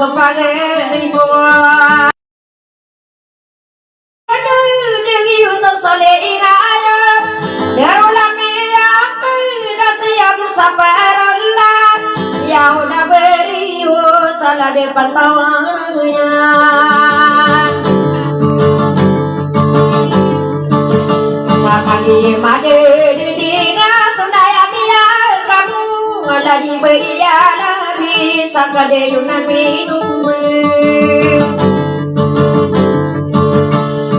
sepageribu Dewi untuk sole ingayo Darulami aku dah siap sabarullah Ya udah beriu salah depan tawarnya Pagi made dina tunaya mia kamu lagi beria lagi sakade yunan minum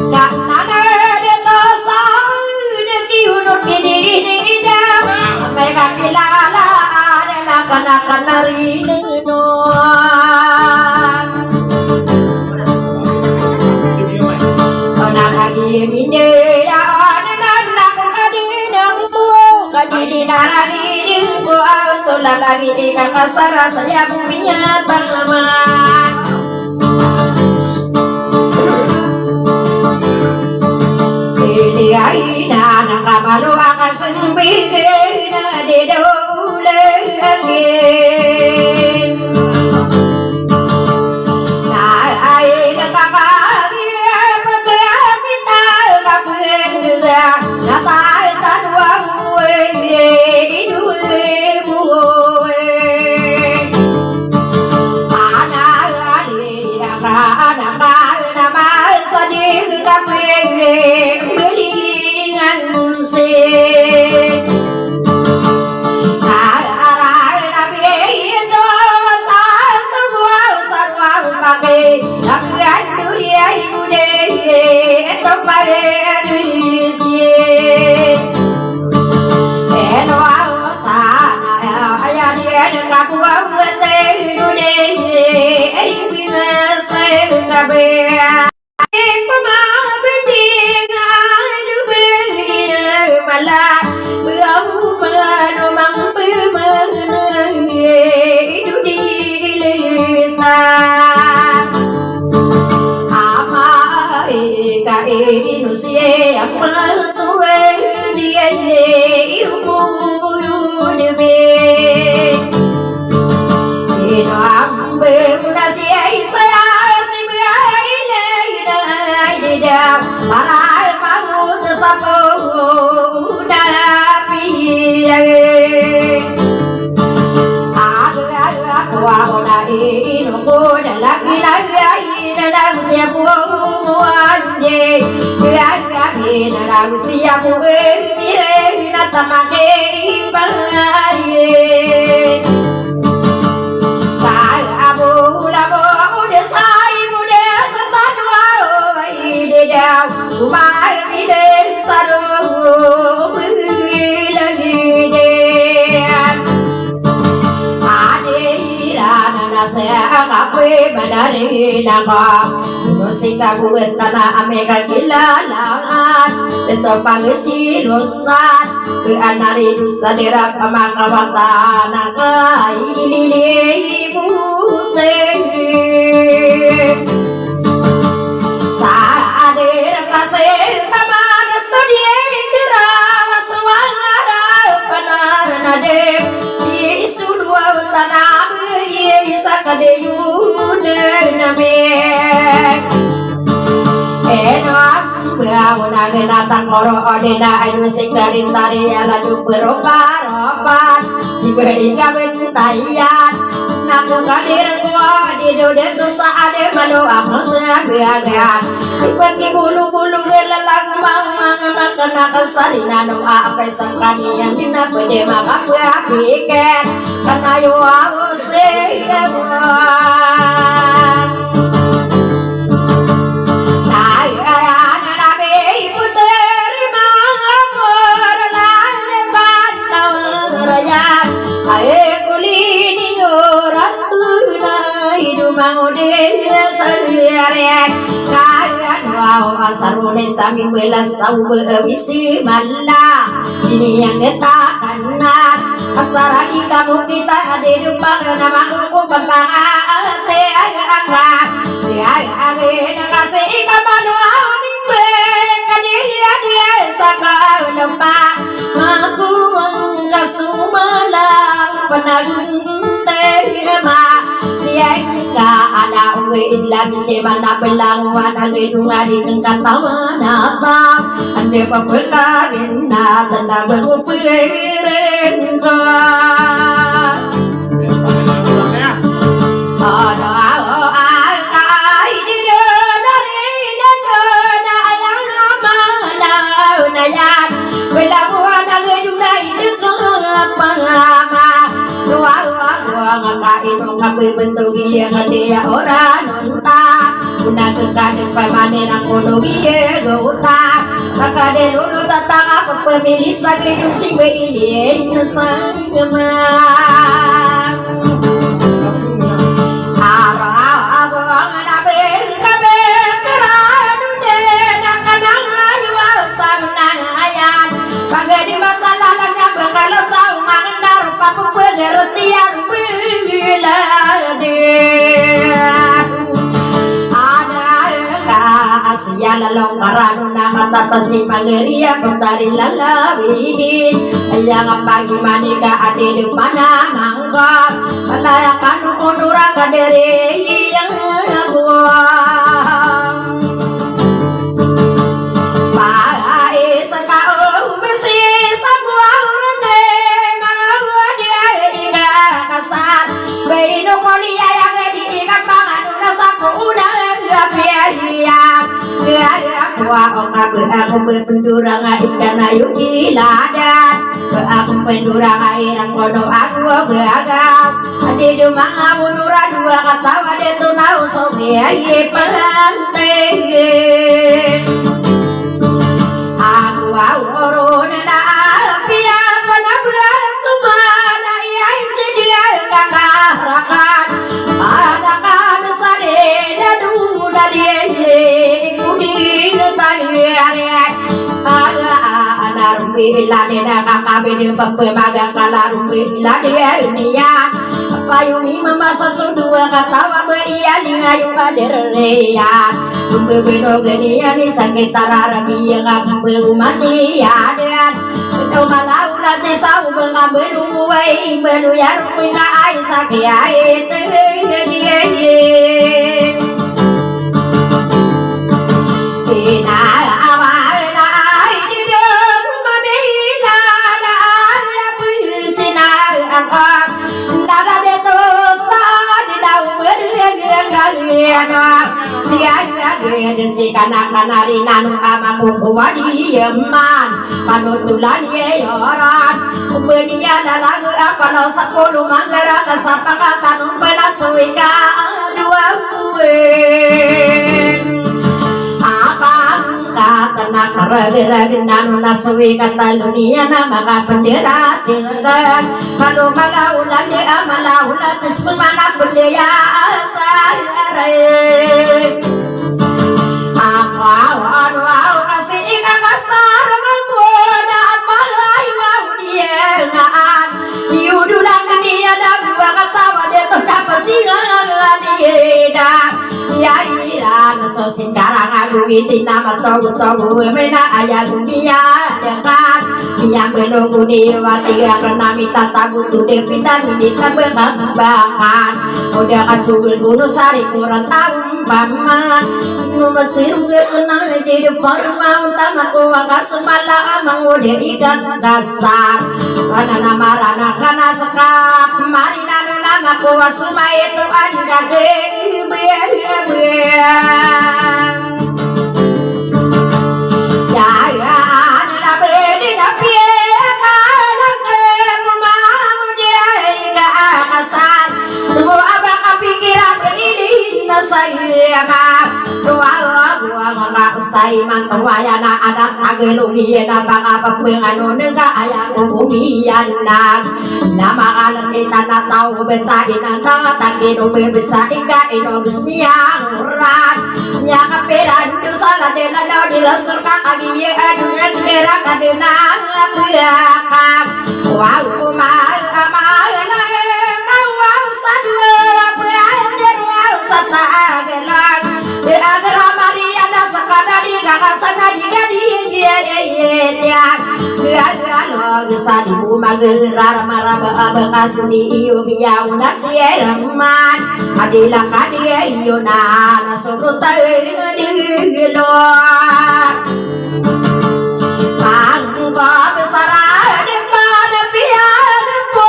nak nana de tosa de kiunur kini ida mereka kilala ada nak nari no anak lagi mine di narari di gua sola lagi di kata sara saya punya tanaman pilih aina nak malu akan sembihna di dulu lagi nah aina kakak pakai kita kapan juga nata Musika buat tanah Amerika kilalangan Beto pangisi lusan Ke anari dusta dirak kamakawatan Nakai lili putih Saadir kasih kamana studia kira Waswangara pananade Isu dua tanah Isa kadeyun name Una genata koro odena ayu singkarin tari aladu berobat Jiba ika bentayan Naku kadir gua di dode tu saade malu aku sebiagan Bagi bulu-bulu gelalang mang Anak-anak salina doa apa sangkani yang dina pede maka gua pikir Karena yu aku sebiagan Sarune sami belas tahu berwisi malah ini yang kita kenal asara di kamu kita ada di depan nama aku pembangate agak dia kasih kapan mimpi dia saka lemah aku kasih malam penagih tema dia we lagi semana belang wana gedunga di kengkatawa nata ande papekarin na tanda berkupirin ka kape bentuk iya dia orang nonta una kekadang pamanera kono iya gota kakade dulu tatang aku pemilih lagi dusing beili nyesang gemang arah aku ngadabe kabe keranu deh nakanang ayual sang nayan bagai di masa lalangnya bakal sang mangendar paku pengertian Asia lalong karano na matatasi pangeria pagtari lalawin Ayang pagi manika ade di mana mangka Palayakan unurang kaderi yang buang Bae sakaur besi sakwa urne Mangawa dia ika kasar Baino kolia yang diikat panganuna sakuna biaya aku aku pendurang ikan ayu giladan aku pendurang airang kono aku gagal adi dumang aku nura dua kata wade tunau soge aye pelanting aku aworo nena pia panabra tumana yai sedia kakarakan adakan sare dadu dadie Rumbi lade na kakabe de pape magang kala rumbi lade nian payungi memasa sudua katawa be iya lingayung kaderlean rumbi beno genian ni sekitar arabi yang aku mati adan itu malau lati sau mengambil uwe benu ya rumbi ka ai sakit ai si kanak-kanari nanu amaku kuwadi yeman panutulan ye yoran kumbenia dalagu kalau sepuluh manggara kesapakatan penasuika dua kue tenak ragi-ragi nanu nasui kata dunia nama bendera singkat kalau malaulah dia malaulah tismana bendera asai aku kasih ikan kasar menggoda malai mau dia ngaan diudulang dia dah dua kata dia terdapat singan dia ya ira sosin karang aku itu nama togu mena ayah dunia dekat yang menunggu diwati karena minta tabu tu devita minta berkambangan udah kasul gunung sari kurang tahu paman nu mesir kena di depan mau tamaku angkas semalam udah ikan dasar karena nama rana karena sekap mari nanu namaku wasuma itu adikake Usai mantawaya na adat agelugi na baka papuengano nega ayang ubumian na namakalang kita na tao bentahin ang tangatagin umibisa ika inobis niyang urat niya kapiran dusala dila daw dilasur kakagiye adunya kira kadina ngapuyakak wow kumal amal na kawal sadwa apuyan derwal satagelang di agra maria na sakada di kakasana di gadi dia bisa di rumah magerar maraba bekasudi iyo biya unasiereman adila kadia iyo na nasuruta dilo angka besara depan pian po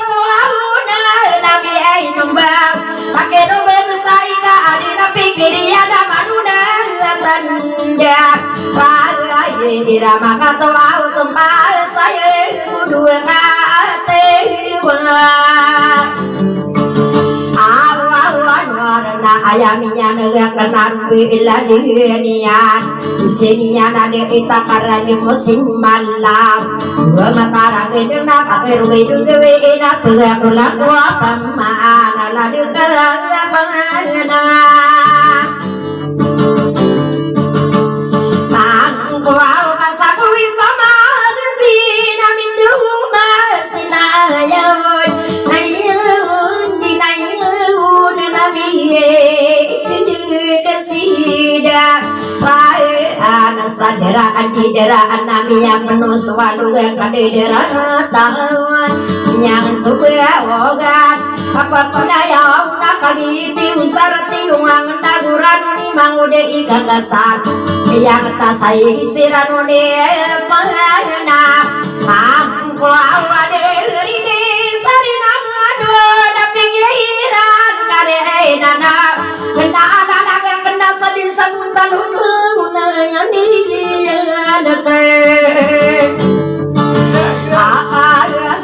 buahuna nabi ainumba pakai dobe besai ka adina pikiri ada manuna tanda pakai irama kato au tumpal saya kudu kate warna ayaminya negak kenan bila dihunian disinian ada kita karena di musim malam dua matara gedung pakai gedung dewe ina pegak apa mana ladu kelang pengana mangkau kasaku wisama bina mintu masinayun ayun dinayun nabiye kesida pae ana sadera adidera anamia penuh suwalu kadedera tahun yang suka ogat apa kudaya una kaliti usarati umang naguran ni mangude ikan kasar yang tasai siranune pangana mangko awade rine sarina ado dapikiran kare nana kena ala kena sadin sabutan una yani adate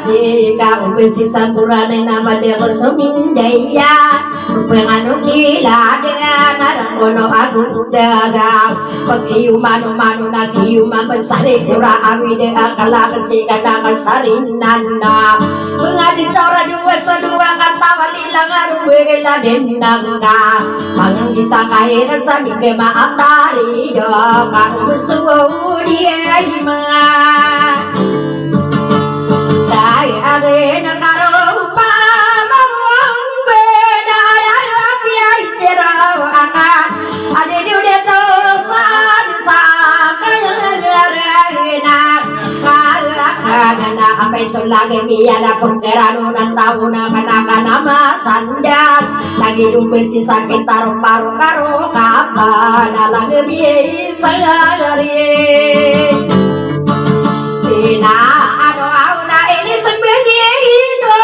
sika ubesi sampurane nama dia semindaya penganu kila dia narangono aku dagang pakiu manu na kiu mansari pura awi de akala sika dangan sarinana pengadi tora dua kata walilang arwela denangka mang kita kaira sami ke maatari do kang besuwo dia ima age nakaro pa mawang beda ya pia itera akan ade de to sa kayarena kana ampai sulage miya pun kerano nan tauna kana masandang lagi dumbesi sakit taruh paru karo kata lagi biasa dari dina ado auna ini sebenarnya ino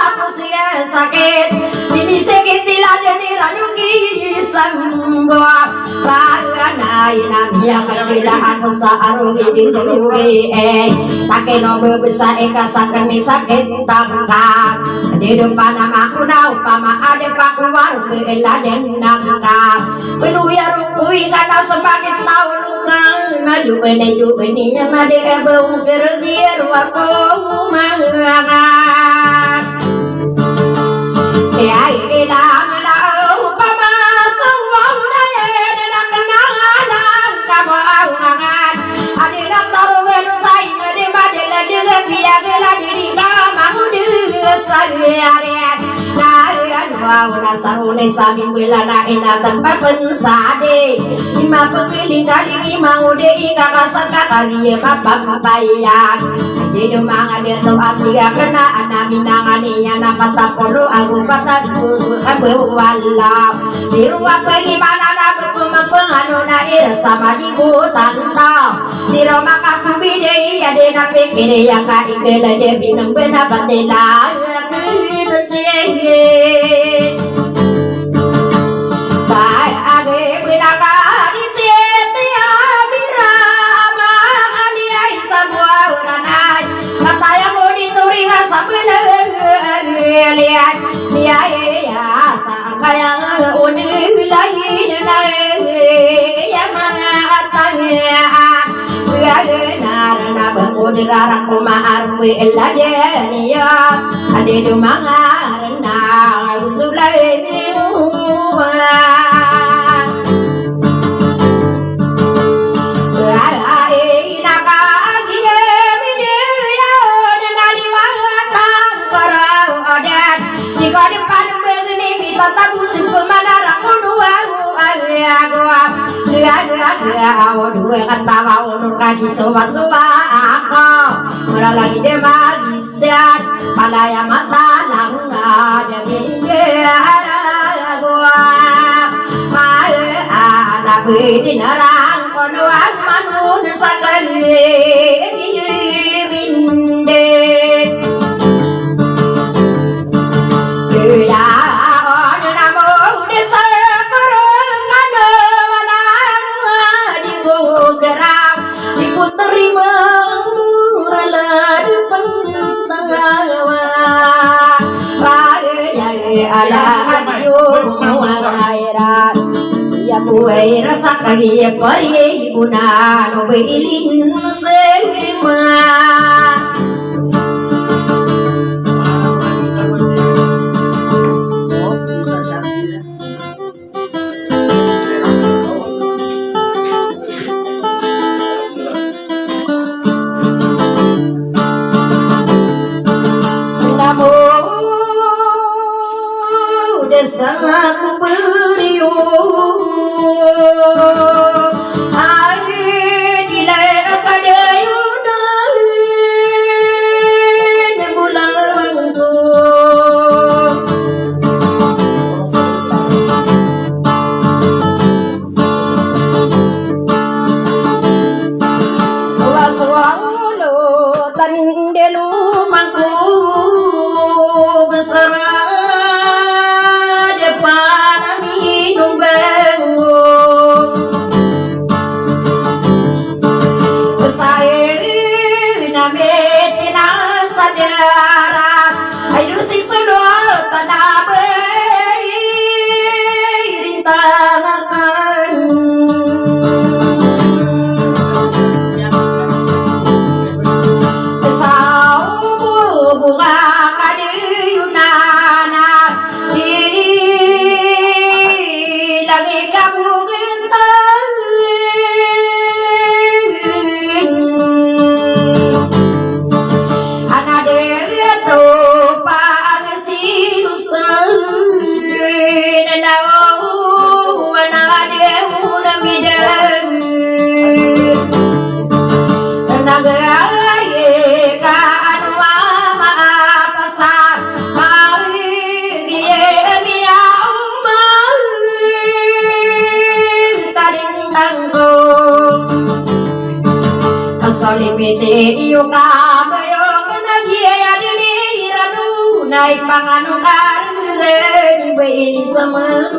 aku sakit ini sakit tiada niranyuki sambua karena inamia kegilaan saarungi diluwe take no bebesa eka sakeni sakit tangka di depan namaku na upama ada pakuar bela den nangka penuh ya rukui karena semakin tahun na duwe nya made bau kergier warko mangangan ya ida ngana upama sawau na eda kenangan kamu angan adina tarugen sai made made la de pia gela diri kamu de sai area na sarune sami bela na ina tempat pensade lima pemiling kali mau de kakasaka kali papa papaya di rumah ada tempat tiga kena ana minangani yana kata podo aku kata kudu wala di rumah bagaimana na pemangano na sama di tanta di rumah kaku bide ya de na pekere yang ka ikela de binang bena batela sehingga tak ada binaka di sini amira mangani semua orang kata yang mau dituri rasa lihat dia ya sangka yang unik lain yang mengatakan narana bangun darah rumah arwe elade niya ade do mangarna sulai dua kata mau kaji sowa-sowa aku mula lagi de magisan palaya mata langga demi jara gua mae ana bedi narang konoan manun sakale binde ya ona namo desa karana walang di geram iku terima rala pengtawa raya ala adio muaira siap buai rasa kagi pari ibuna no beilin sema Sangat beriu air di leher kadayuna bulan tu waswalo tandelu mangku besar si solo tanabe rintangan sao bunga kadiyunana di lagi kamu genteng anade to Solimite iyo kabayo nagiya dili ranu nai panganu karde di bayi sama